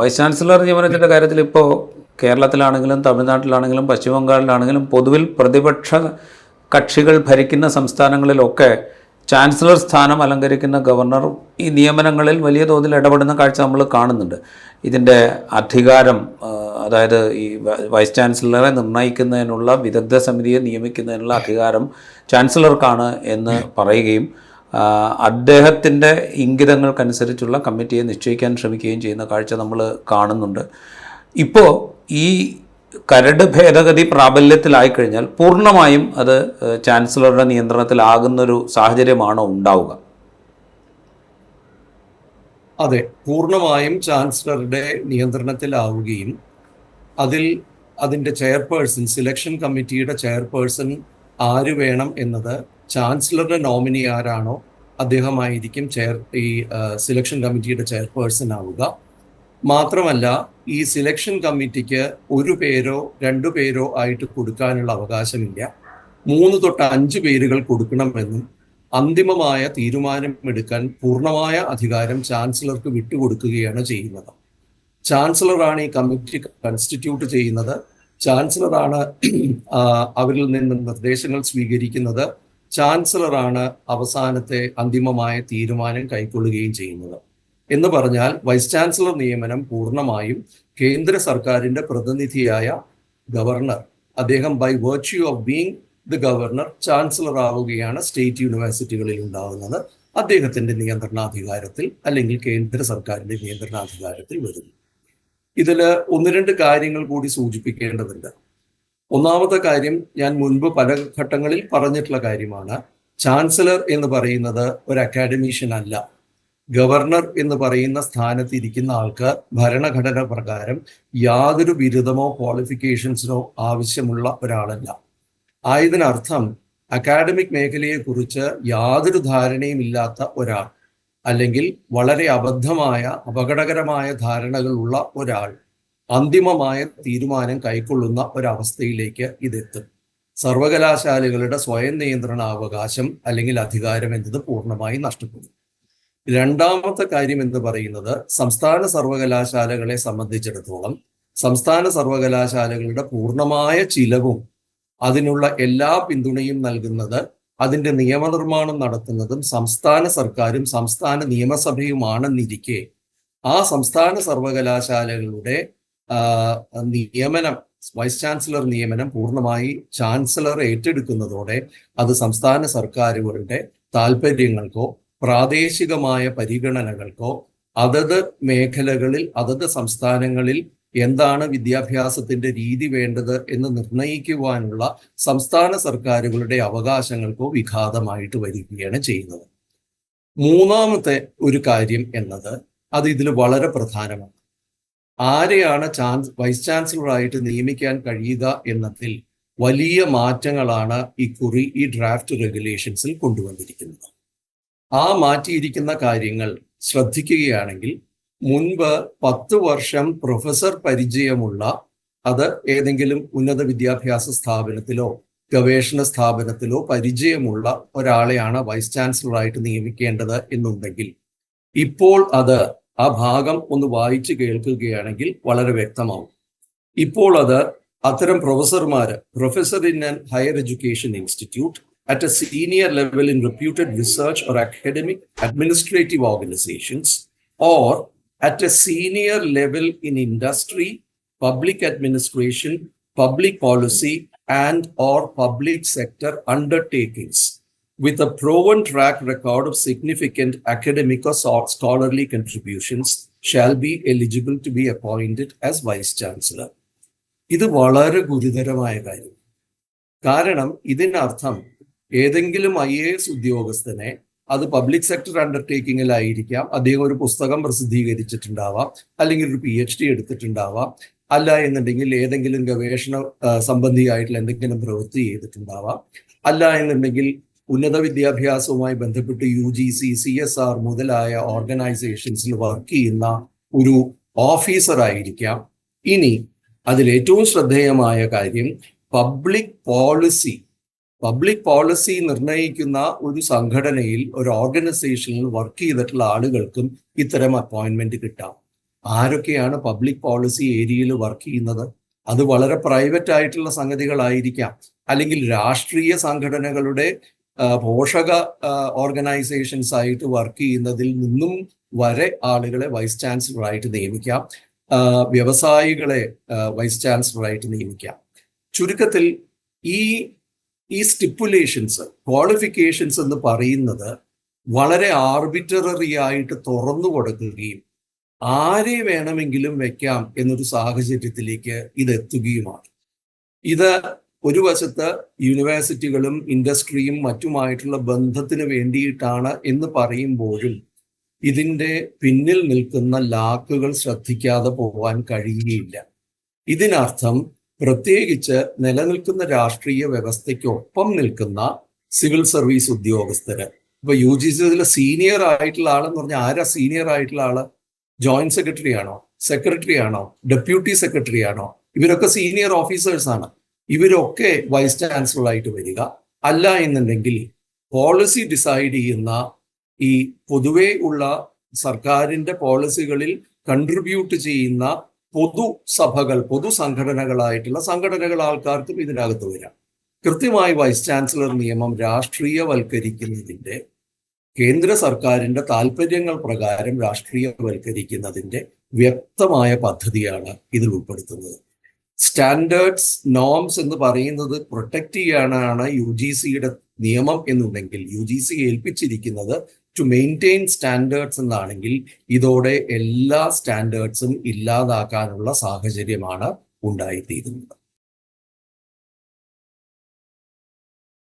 Vice chancellor നിയമനത്തിൻ്റെ കാര്യത്തിൽ ഇപ്പോൾ കേരളത്തിലാണെങ്കിലും തമിഴ്നാട്ടിലാണെങ്കിലും പശ്ചിമ ബംഗാളിലാണെങ്കിലും പൊതുവിൽ പ്രതിപക്ഷ കക്ഷികൾ ഭരിക്കുന്ന സംസ്ഥാനങ്ങളിലൊക്കെ ചാൻസലർ സ്ഥാനം അലങ്കരിക്കുന്ന ഗവർണർ ഈ നിയമനങ്ങളിൽ വലിയ തോതിൽ ഇടപെടുന്ന കാഴ്ച നമ്മൾ കാണുന്നുണ്ട്. ഇതിൻ്റെ അധികാരം, അതായത് ഈ വൈസ് ചാൻസലറെ നിർണ്ണയിക്കുന്നതിനുള്ള വിദഗ്ധ സമിതിയെ നിയമിക്കുന്നതിനുള്ള അധികാരം ചാൻസലർക്കാണ് എന്ന് പറയുകയും അദ്ദേഹത്തിൻ്റെ ഇംഗിതങ്ങൾക്കനുസരിച്ചുള്ള കമ്മിറ്റിയെ നിശ്ചയിക്കാൻ ശ്രമിക്കുകയും ചെയ്യുന്ന കാഴ്ച നമ്മൾ കാണുന്നുണ്ട്. ഇപ്പോൾ ഈ കരട് ഭേദഗതി പ്രാബല്യത്തിലായിക്കഴിഞ്ഞാൽ പൂർണ്ണമായും അത് ചാൻസലറുടെ നിയന്ത്രണത്തിലാകുന്നൊരു സാഹചര്യമാണോ ഉണ്ടാവുക? അതെ, പൂർണ്ണമായും ചാൻസലറുടെ നിയന്ത്രണത്തിലാവുകയും അതിൻ്റെ ചെയർപേഴ്സൺ, സിലക്ഷൻ കമ്മിറ്റിയുടെ ചെയർപേഴ്സൺ ആര് വേണം എന്നത് ചാൻസലറുടെ നോമിനി ആരാണോ അദ്ദേഹമായിരിക്കും ഈ സിലക്ഷൻ കമ്മിറ്റിയുടെ ചെയർപേഴ്സൺ ആവുക. മാത്രമല്ല, ഈ സിലക്ഷൻ കമ്മിറ്റിക്ക് 1 പേരോ 2 പേരോ ആയിട്ട് കൊടുക്കാനുള്ള അവകാശമില്ല. 3 തൊട്ട് 5 പേരുകൾ കൊടുക്കണമെന്നും അന്തിമമായ തീരുമാനമെടുക്കാൻ പൂർണ്ണമായ അധികാരം ചാൻസലർക്ക് വിട്ടുകൊടുക്കുകയാണ് ചെയ്യുന്നത്. ചാൻസലറാണ് ഈ കമ്മിറ്റി കൺസ്റ്റിറ്റ്യൂട്ട് ചെയ്യുന്നത്. ചാൻസലറാണ് അവരിൽ നിന്ന് നിർദ്ദേശങ്ങൾ സ്വീകരിക്കുന്നത്. ചാൻസലറാണ് അവസാനത്തെ അന്തിമമായ തീരുമാനം കൈക്കൊള്ളുകയും ചെയ്യുന്നത്. എന്ന് പറഞ്ഞാൽ വൈസ് ചാൻസലർ നിയമനം പൂർണ്ണമായും കേന്ദ്ര സർക്കാരിന്റെ പ്രതിനിധിയായ ഗവർണർ, അദ്ദേഹം by virtue of being the governor chancellor ആവുകയാണ് സ്റ്റേറ്റ് യൂണിവേഴ്സിറ്റികളിൽ ഉണ്ടാകുന്നത്. അദ്ദേഹത്തിന്റെ നിയന്ത്രണാധികാരത്തിൽ അല്ലെങ്കിൽ കേന്ദ്ര സർക്കാരിന്റെ നിയന്ത്രണാധികാരത്തിൽ വരുന്നു. ഇതിൽ 1-2 കാര്യങ്ങൾ കൂടി സൂചിപ്പിക്കേണ്ടതുണ്ട്. ഒന്നാമത്തെ കാര്യം, ഞാൻ മുൻപ് പല ഘട്ടങ്ങളിൽ പറഞ്ഞിട്ടുള്ള കാര്യമാണ്. ചാൻസലർ എന്ന് പറയുന്നത് ഒരു അക്കാഡമീഷ്യൻ അല്ല. ഗവർണർ എന്ന് പറയുന്ന സ്ഥാനത്ത് ഇരിക്കുന്ന ആൾക്ക് ഭരണഘടന പ്രകാരം യാതൊരു ബിരുദമോ ക്വാളിഫിക്കേഷൻസിനോ ആവശ്യമുള്ള ഒരാളല്ല. ആയതിനർത്ഥം അക്കാഡമിക് മേഖലയെക്കുറിച്ച് യാതൊരു ധാരണയും ഇല്ലാത്ത ഒരാൾ, അല്ലെങ്കിൽ വളരെ അപകടകരമായ ധാരണകളുള്ള ഒരാൾ അന്തിമമായ തീരുമാനം കൈക്കൊള്ളുന്ന ഒരവസ്ഥയിലേക്ക് ഇതെത്തും. സർവകലാശാലകളുടെ സ്വയം നിയന്ത്രണാവകാശം അല്ലെങ്കിൽ അധികാരം എന്നത് പൂർണ്ണമായി നഷ്ടപ്പെടും. രണ്ടാമത്തെ കാര്യം എന്ന് പറയുന്നത്, സംസ്ഥാന സർവകലാശാലകളെ സംബന്ധിച്ചിടത്തോളം സംസ്ഥാന സർവകലാശാലകളുടെ പൂർണ്ണമായ ചിലവും അതിനുള്ള എല്ലാ പിന്തുണയും നൽകുന്നത്, അതിൻ്റെ നിയമനിർമ്മാണം നടത്തുന്നതും സംസ്ഥാന സർക്കാരും സംസ്ഥാന നിയമസഭയുമാണെന്നിരിക്കെ ആ സംസ്ഥാന സർവകലാശാലകളുടെ നിയമനം, വൈസ് ചാൻസലർ നിയമനം പൂർണ്ണമായി ചാൻസലർ ഏറ്റെടുക്കുന്നതോടെ അത് സംസ്ഥാന സർക്കാരുകളുടെ താല്പര്യങ്ങൾക്കോ പ്രാദേശികമായ പരിഗണനകൾക്കോ അതത് മേഖലകളിൽ അതത് സംസ്ഥാനങ്ങളിൽ എന്താണ് വിദ്യാഭ്യാസത്തിന്റെ രീതി വേണ്ടത് എന്ന് നിർണയിക്കുവാനുള്ള സംസ്ഥാന സർക്കാരുകളുടെ അവകാശങ്ങൾക്കോ വിഘാതമായിട്ട് വരികയാണ് ചെയ്യുന്നത്. മൂന്നാമത്തെ ഒരു കാര്യം എന്നത് അത് ഇതിൽ വളരെ പ്രധാനമാണ്. ആരെയാണ് വൈസ് ചാൻസലറായിട്ട് നിയമിക്കാൻ കഴിയുക എന്നതിൽ വലിയ മാറ്റങ്ങളാണ് ഇക്കുറി ഈ ഡ്രാഫ്റ്റ് റെഗുലേഷൻസിൽ കൊണ്ടുവന്നിരിക്കുന്നത്. ആ മാറ്റിയിരിക്കുന്ന കാര്യങ്ങൾ ശ്രദ്ധിക്കുകയാണെങ്കിൽ, മുൻപ് 10 വർഷം പ്രൊഫസർ പരിചയമുള്ള, അത് ഏതെങ്കിലും ഉന്നത വിദ്യാഭ്യാസ സ്ഥാപനത്തിലോ ഗവേഷണ സ്ഥാപനത്തിലോ പരിചയമുള്ള ഒരാളെയാണ് വൈസ് ചാൻസലറായിട്ട് നിയമിക്കേണ്ടത് എന്നുണ്ടെങ്കിൽ, ഇപ്പോൾ ആ ഭാഗം ഒന്ന് വായിച്ചു കേൾക്കുകയാണെങ്കിൽ വളരെ വ്യക്തമാവും. ഇപ്പോൾ അത്തരം professor in an higher education institute at a senior level in reputed research or academic administrative organizations, or at a senior level in industry, public administration, public policy, and or public sector undertakings with a proven track record of significant academic or scholarly contributions shall be eligible to be appointed as vice chancellor. ഇത് വളരെ ഗുരുതരമായ കാര്യം. കാരണം ഇതിനർത്ഥം ഏതെങ്കിലും IAS ഉദ്യോഗസ്ഥനെ, അത് public sector അണ്ടർടേക്കിങ്ങിലായിരിക്കാം, അദ്ദേഹം ഒരു പുസ്തകം പ്രസിദ്ധീകരിച്ചിട്ടുണ്ടാവാം, അല്ലെങ്കിൽ ഒരു PhD എടുത്തിട്ടുണ്ടാവാം, അല്ല എന്നുണ്ടെങ്കിൽ ഏതെങ്കിലും ഗവേഷണ സംബന്ധിയായിട്ടുള്ള എന്തെങ്കിലും പ്രവൃത്തി ചെയ്തിട്ടുണ്ടാവാം, അല്ല എന്നുണ്ടെങ്കിൽ ഉന്നത വിദ്യാഭ്യാസവുമായി ബന്ധപ്പെട്ട് UGC, CSR മുതലായ ഓർഗനൈസേഷൻസിൽ വർക്ക് ചെയ്യുന്ന ഒരു ഓഫീസർ ആയിരിക്കാം. ഇനി അതിലേറ്റവും ശ്രദ്ധേയമായ കാര്യം, പബ്ലിക് പോളിസി നിർണ്ണയിക്കുന്ന ഒരു സംഘടനയിൽ, ഒരു ഓർഗനൈസേഷനിൽ വർക്ക് ചെയ്തിട്ടുള്ള ആളുകൾക്കും ഇത്തരം അപ്പോയിന്റ്മെന്റ് കിട്ടാം. ആരൊക്കെയാണ് പബ്ലിക് പോളിസി ഏരിയയിൽ വർക്ക് ചെയ്യുന്നത്? അത് വളരെ പ്രൈവറ്റ് ആയിട്ടുള്ള സംഗതികളായിരിക്കാം, അല്ലെങ്കിൽ രാഷ്ട്രീയ സംഘടനകളുടെ പോഷക ഓർഗനൈസേഷൻസ് ആയിട്ട് വർക്ക് ചെയ്യുന്നതിൽ നിന്നും വരെ ആളുകളെ വൈസ് ചാൻസലറായിട്ട് നിയമിക്കാം, വ്യവസായികളെ വൈസ് ചാൻസലറായിട്ട് നിയമിക്കാം. ചുരുക്കത്തിൽ ഈ സ്റ്റിപ്പുലേഷൻസ്, ക്വാളിഫിക്കേഷൻസ് എന്ന് പറയുന്നത് വളരെ ആർബിറ്റററി ആയിട്ട് തുറന്നു കൊടുക്കുകയും ആരെ വേണമെങ്കിലും വെക്കാം എന്നൊരു സാഹചര്യത്തിലേക്ക് ഇത് എത്തുകയുമാണ്. ഇത് ഒരു വശത്ത് യൂണിവേഴ്സിറ്റികളും ഇൻഡസ്ട്രിയും മറ്റുമായിട്ടുള്ള ബന്ധത്തിന് വേണ്ടിയിട്ടാണ് എന്ന് പറയുമ്പോഴും ഇതിൻ്റെ പിന്നിൽ നിൽക്കുന്ന ലാക്കുകൾ ശ്രദ്ധിക്കാതെ പോകാൻ കഴിയുകയില്ല. ഇതിനർത്ഥം പ്രത്യേകിച്ച് നിലനിൽക്കുന്ന രാഷ്ട്രീയ വ്യവസ്ഥയ്ക്കൊപ്പം നിൽക്കുന്ന സിവിൽ സർവീസ് ഉദ്യോഗസ്ഥര്, ഇപ്പൊ UGC സീനിയർ ആയിട്ടുള്ള ആളെന്ന് പറഞ്ഞാൽ ആരാ സീനിയർ ആയിട്ടുള്ള ആള്? ജോയിന്റ് സെക്രട്ടറി ആണോ, സെക്രട്ടറി ആണോ, ഡെപ്യൂട്ടി സെക്രട്ടറി ആണോ? ഇവരൊക്കെ സീനിയർ ഓഫീസേഴ്സ് ആണ്. ഇവരൊക്കെ വൈസ് ചാൻസലറായിട്ട് വരിക. അല്ല എന്നുണ്ടെങ്കിൽ പോളിസി ഡിസൈഡ് ചെയ്യുന്ന ഈ പൊതുവെ ഉള്ള സർക്കാരിന്റെ പോളിസികളിൽ കൺട്രിബ്യൂട്ട് ചെയ്യുന്ന പൊതുസഭകൾ, പൊതുസംഘടനകളായിട്ടുള്ള സംഘടനകൾ ആൾക്കാർക്കും ഇതിനകത്ത് വരാം. കൃത്യമായി വൈസ് ചാൻസലർ നിയമം രാഷ്ട്രീയവൽക്കരിക്കുന്നതിന്റെ, കേന്ദ്ര സർക്കാരിന്റെ താല്പര്യങ്ങൾ പ്രകാരം രാഷ്ട്രീയവൽക്കരിക്കുന്നതിന്റെ വ്യക്തമായ പദ്ധതിയാണ് ഇതിൽ ഉൾപ്പെടുത്തുന്നത്. സ്റ്റാൻഡേർഡ്സ്, നോംസ് എന്ന് പറയുന്നത് പ്രൊട്ടക്ട് ചെയ്യാനാണ് UGCയുടെ നിയമം എന്നുണ്ടെങ്കിൽ, UGC ഏൽപ്പിച്ചിരിക്കുന്നത് ടു മെയിൻറ്റെയിൻ സ്റ്റാൻഡേർഡ്സ് എന്നാണെങ്കിൽ ഇതോടെ എല്ലാ സ്റ്റാൻഡേർഡ്സും ഇല്ലാതാക്കാനുള്ള സാഹചര്യമാണ് ഉണ്ടായിത്തീരുന്നത്.